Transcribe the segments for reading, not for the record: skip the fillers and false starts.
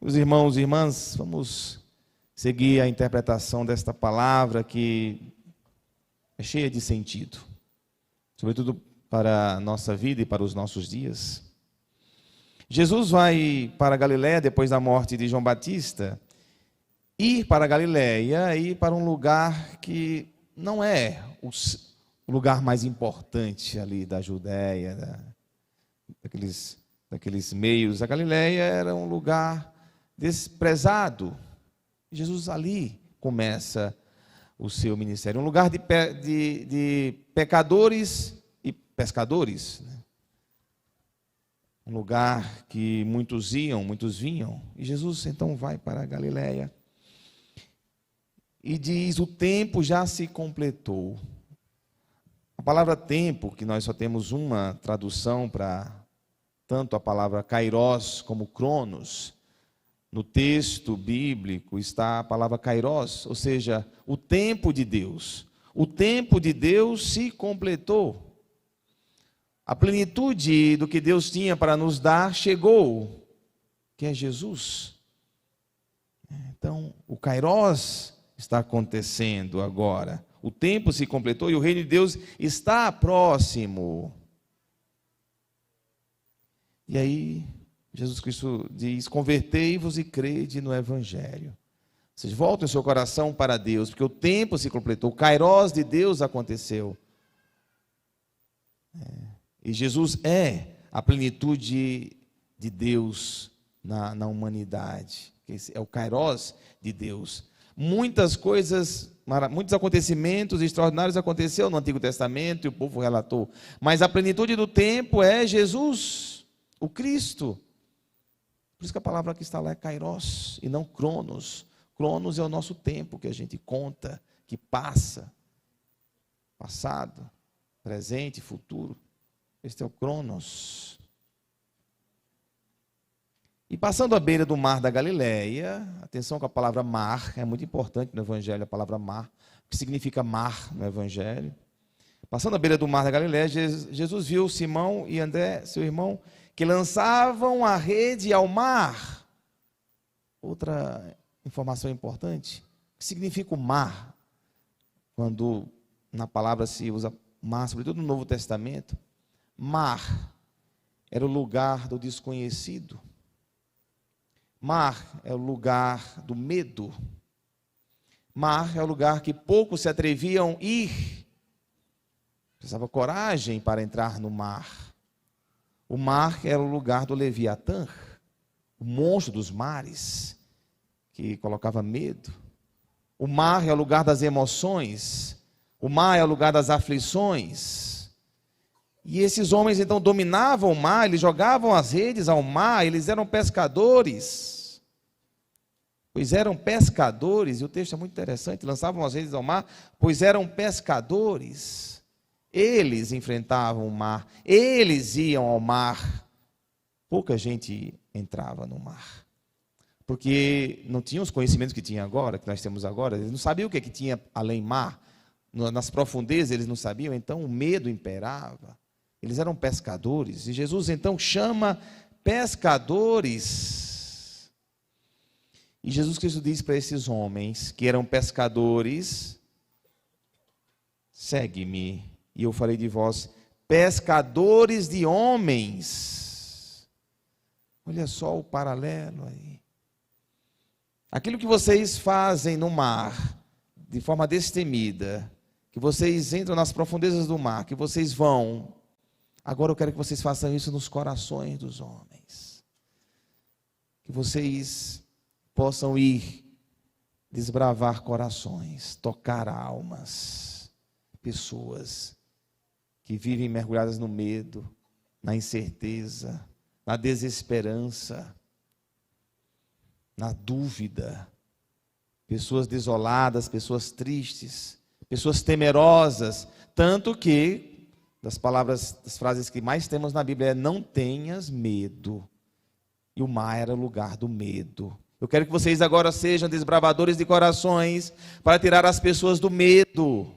Meus irmãos e irmãs, vamos seguir a interpretação desta palavra que é cheia de sentido, sobretudo para a nossa vida e para os nossos dias. Jesus vai para a Galiléia depois da morte de João Batista, ir para a Galiléia e ir para um lugar que não é o lugar mais importante ali da Judéia, daqueles meios. A Galiléia era um lugar desprezado. Jesus ali começa o seu ministério, um lugar de pecadores e pescadores, né? Um lugar que muitos iam, muitos vinham. E Jesus então vai para a Galiléia e diz: o tempo já se completou. A palavra tempo, que nós só temos uma tradução para tanto a palavra kairos como cronos, no texto bíblico está a palavra kairos, ou seja, o tempo de Deus. O tempo de Deus se completou. A plenitude do que Deus tinha para nos dar chegou, que é Jesus. Então, o kairos está acontecendo agora. O tempo se completou e o reino de Deus está próximo. E aí, Jesus Cristo diz: convertei-vos e crede no Evangelho. Vocês voltem o seu coração para Deus, porque o tempo se completou, o kairos de Deus aconteceu. E Jesus é a plenitude de Deus na humanidade. Esse é o kairos de Deus. Muitas coisas, muitos acontecimentos extraordinários aconteceram no Antigo Testamento e o povo relatou. Mas a plenitude do tempo é Jesus, o Cristo. Por isso que a palavra que está lá é kairos e não cronos. Cronos é o nosso tempo que a gente conta, que passa. Passado, presente, futuro. Este é o cronos. E passando à beira do mar da Galileia, atenção com a palavra mar, é muito importante no Evangelho a palavra mar, que significa mar no Evangelho. Passando à beira do mar da Galileia, Jesus viu Simão e André, seu irmão, que lançavam a rede ao mar. Outra informação importante: o que significa o mar? Quando na palavra se usa mar, sobretudo no Novo Testamento, mar era o lugar do desconhecido. Mar é o lugar do medo. Mar é o lugar que poucos se atreviam a ir. Precisava coragem para entrar no mar. O mar era o lugar do Leviatã, o monstro dos mares, que colocava medo. O mar é o lugar das emoções. O mar é o lugar das aflições. E esses homens então dominavam o mar, eles jogavam as redes ao mar, eles eram pescadores. Pois eram pescadores, e o texto é muito interessante, lançavam as redes ao mar, pois eram pescadores. Eles enfrentavam o mar, eles iam ao mar. Pouca gente entrava no mar, porque não tinham os conhecimentos que tinha agora, que nós temos agora. Eles não sabiam o que tinha além mar, nas profundezas eles não sabiam, então o medo imperava. Eles eram pescadores, e Jesus então chama pescadores. E Jesus Cristo diz para esses homens que eram pescadores: segue-me, e eu farei de vós pescadores de homens. Olha só o paralelo aí. Aquilo que vocês fazem no mar, de forma destemida, que vocês entram nas profundezas do mar, que vocês vão, agora eu quero que vocês façam isso nos corações dos homens. Que vocês possam ir desbravar corações, tocar almas, pessoas que vivem mergulhadas no medo, na incerteza, na desesperança, na dúvida. Pessoas desoladas, pessoas tristes, pessoas temerosas, tanto que das frases que mais temos na Bíblia é: não tenhas medo. E o mar era o lugar do medo. Eu quero que vocês agora sejam desbravadores de corações para tirar as pessoas do medo.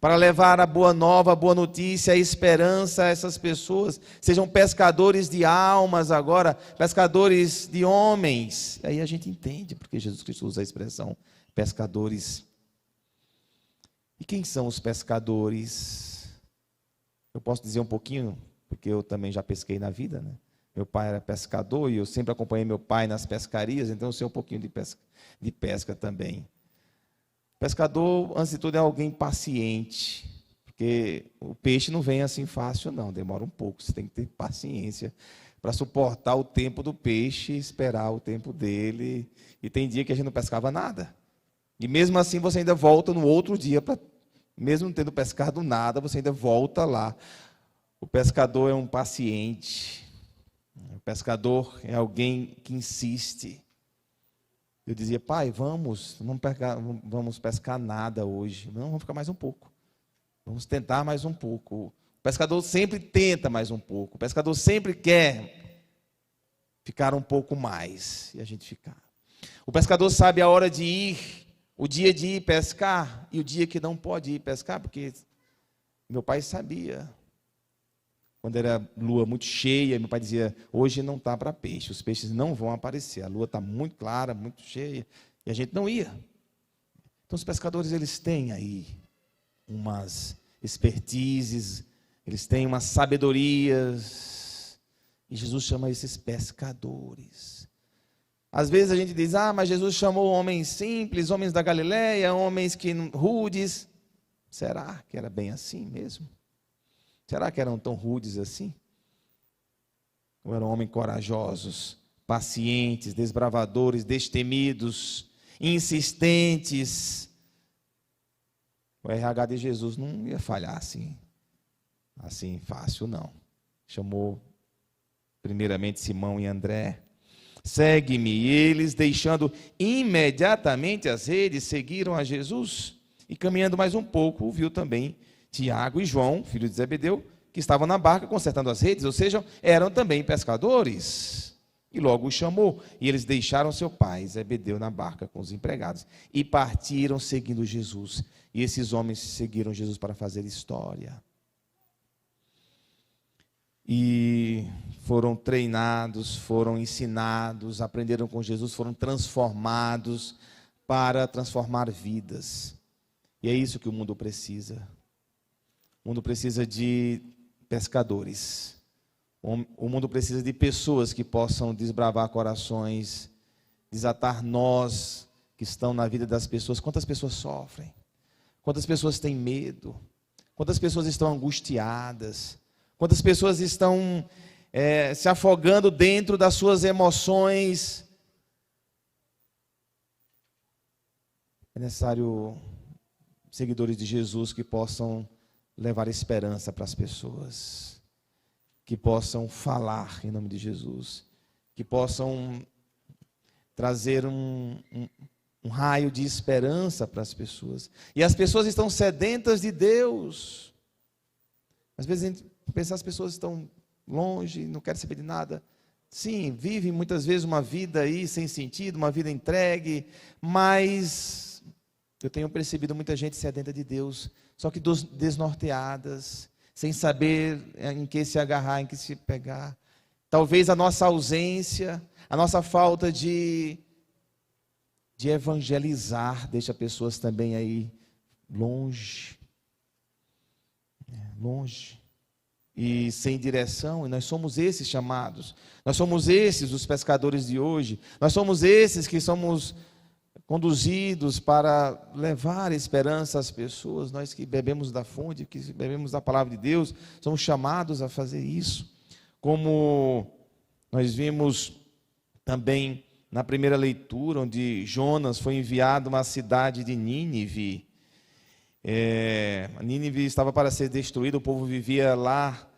para levar a boa nova, a boa notícia, a esperança a essas pessoas. Sejam pescadores de almas agora, pescadores de homens. Aí a gente entende porque Jesus Cristo usa a expressão pescadores. E quem são os pescadores? Eu posso dizer um pouquinho, porque eu também já pesquei na vida, né? Meu pai era pescador e eu sempre acompanhei meu pai nas pescarias, então eu sei um pouquinho de pesca também. Pescador, antes de tudo, é alguém paciente, porque o peixe não vem assim fácil, não, demora um pouco, você tem que ter paciência para suportar o tempo do peixe, esperar o tempo dele, e tem dia que a gente não pescava nada, e mesmo assim você ainda volta no outro dia, mesmo não tendo pescado nada, você ainda volta lá. O pescador é um paciente, o pescador é alguém que insiste. Eu dizia, pai, vamos pescar nada hoje. Não, vamos ficar mais um pouco. Vamos tentar mais um pouco. O pescador sempre tenta mais um pouco. O pescador sempre quer ficar um pouco mais. E a gente ficar. O pescador sabe a hora de ir, o dia de ir pescar e o dia que não pode ir pescar, porque meu pai sabia. Quando era lua muito cheia, meu pai dizia, hoje não está para peixe, os peixes não vão aparecer, a lua está muito clara, muito cheia, e a gente não ia. Então os pescadores, eles têm aí umas expertises, eles têm umas sabedorias, e Jesus chama esses pescadores. Às vezes a gente diz, mas Jesus chamou homens simples, homens da Galileia, homens rudes. Será que era bem assim mesmo? Será que eram tão rudes assim? Ou eram homens corajosos, pacientes, desbravadores, destemidos, insistentes? O RH de Jesus não ia falhar assim fácil, não. Chamou primeiramente Simão e André. Segue-me. E eles, deixando imediatamente as redes, seguiram a Jesus. E caminhando mais um pouco, viu também Tiago e João, filho de Zebedeu, que estavam na barca consertando as redes, ou seja, eram também pescadores. E logo os chamou, e eles deixaram seu pai, Zebedeu, na barca com os empregados, e partiram seguindo Jesus. E esses homens seguiram Jesus para fazer história. E foram treinados, foram ensinados, aprenderam com Jesus, foram transformados para transformar vidas. E é isso que o mundo precisa. O mundo precisa de pescadores. O mundo precisa de pessoas que possam desbravar corações, desatar nós que estão na vida das pessoas. Quantas pessoas sofrem? Quantas pessoas têm medo? Quantas pessoas estão angustiadas? Quantas pessoas estão se afogando dentro das suas emoções? É necessário seguidores de Jesus que possam levar esperança para as pessoas, que possam falar em nome de Jesus, que possam trazer um raio de esperança para as pessoas. E as pessoas estão sedentas de Deus. Às vezes a gente pensa, as pessoas estão longe, não querem saber de nada. Sim, vivem muitas vezes uma vida aí sem sentido, uma vida entregue, mas eu tenho percebido muita gente sedenta de Deus, só que desnorteadas, sem saber em que se agarrar, em que se pegar. Talvez a nossa ausência, a nossa falta de evangelizar, deixa pessoas também aí longe, e sem direção. E nós somos esses chamados, nós somos esses os pescadores de hoje, nós somos esses que somos conduzidos para levar esperança às pessoas. Nós que bebemos da fonte, que bebemos da palavra de Deus, somos chamados a fazer isso. Como nós vimos também na primeira leitura, onde Jonas foi enviado a uma cidade de Nínive. Nínive estava para ser destruída, o povo vivia lá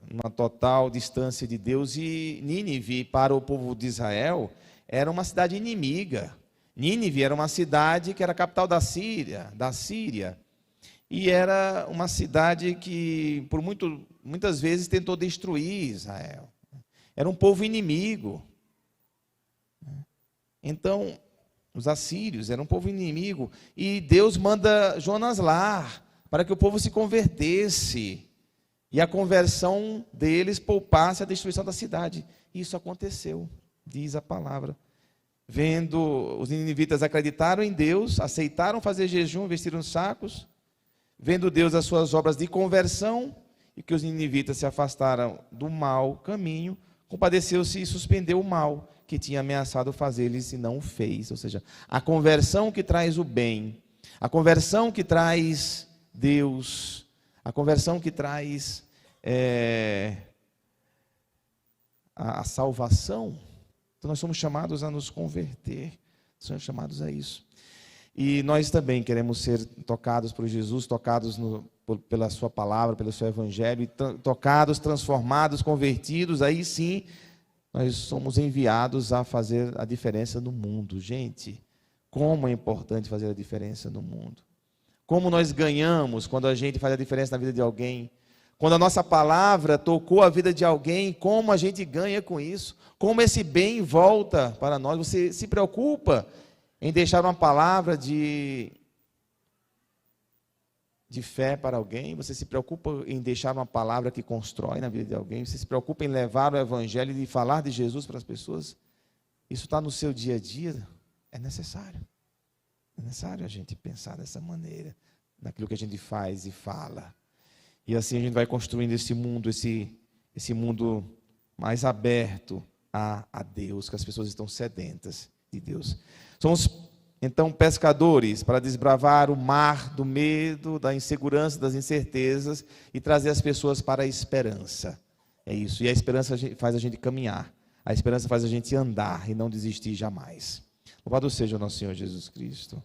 numa total distância de Deus, e Nínive, para o povo de Israel, era uma cidade inimiga. Nínive era uma cidade que era a capital da Síria, e era uma cidade que muitas vezes tentou destruir Israel. Era um povo inimigo. Então, Os assírios eram um povo inimigo, e Deus manda Jonas lá, para que o povo se convertesse, e a conversão deles poupasse a destruição da cidade. Isso aconteceu, diz a palavra. Vendo, os ninivitas acreditaram em Deus, aceitaram fazer jejum, vestiram sacos, vendo Deus as suas obras de conversão, e que os ninivitas se afastaram do mau caminho, compadeceu-se e suspendeu o mal que tinha ameaçado fazer-lhes e não o fez. Ou seja, a conversão que traz o bem, a conversão que traz Deus, a conversão que traz a salvação. Então nós somos chamados a nos converter, somos chamados a isso. E nós também queremos ser tocados por Jesus, tocados pela sua palavra, pelo seu evangelho, tocados, transformados, convertidos. Aí sim, nós somos enviados a fazer a diferença no mundo. Gente, como é importante fazer a diferença no mundo. Como nós ganhamos quando a gente faz a diferença na vida de alguém. Quando a nossa palavra tocou a vida de alguém, como a gente ganha com isso. Como esse bem volta para nós. Você se preocupa em deixar uma palavra de fé para alguém, você se preocupa em deixar uma palavra que constrói na vida de alguém, você se preocupa em levar o evangelho e falar de Jesus para as pessoas. Isso está no seu dia a dia. É necessário a gente pensar dessa maneira, naquilo que a gente faz e fala, e assim a gente vai construindo esse mundo mais aberto a Deus, que as pessoas estão sedentas de Deus. Somos, então, pescadores para desbravar o mar do medo, da insegurança, das incertezas e trazer as pessoas para a esperança. É isso. E a esperança faz a gente caminhar. A esperança faz a gente andar e não desistir jamais. Louvado seja o nosso Senhor Jesus Cristo.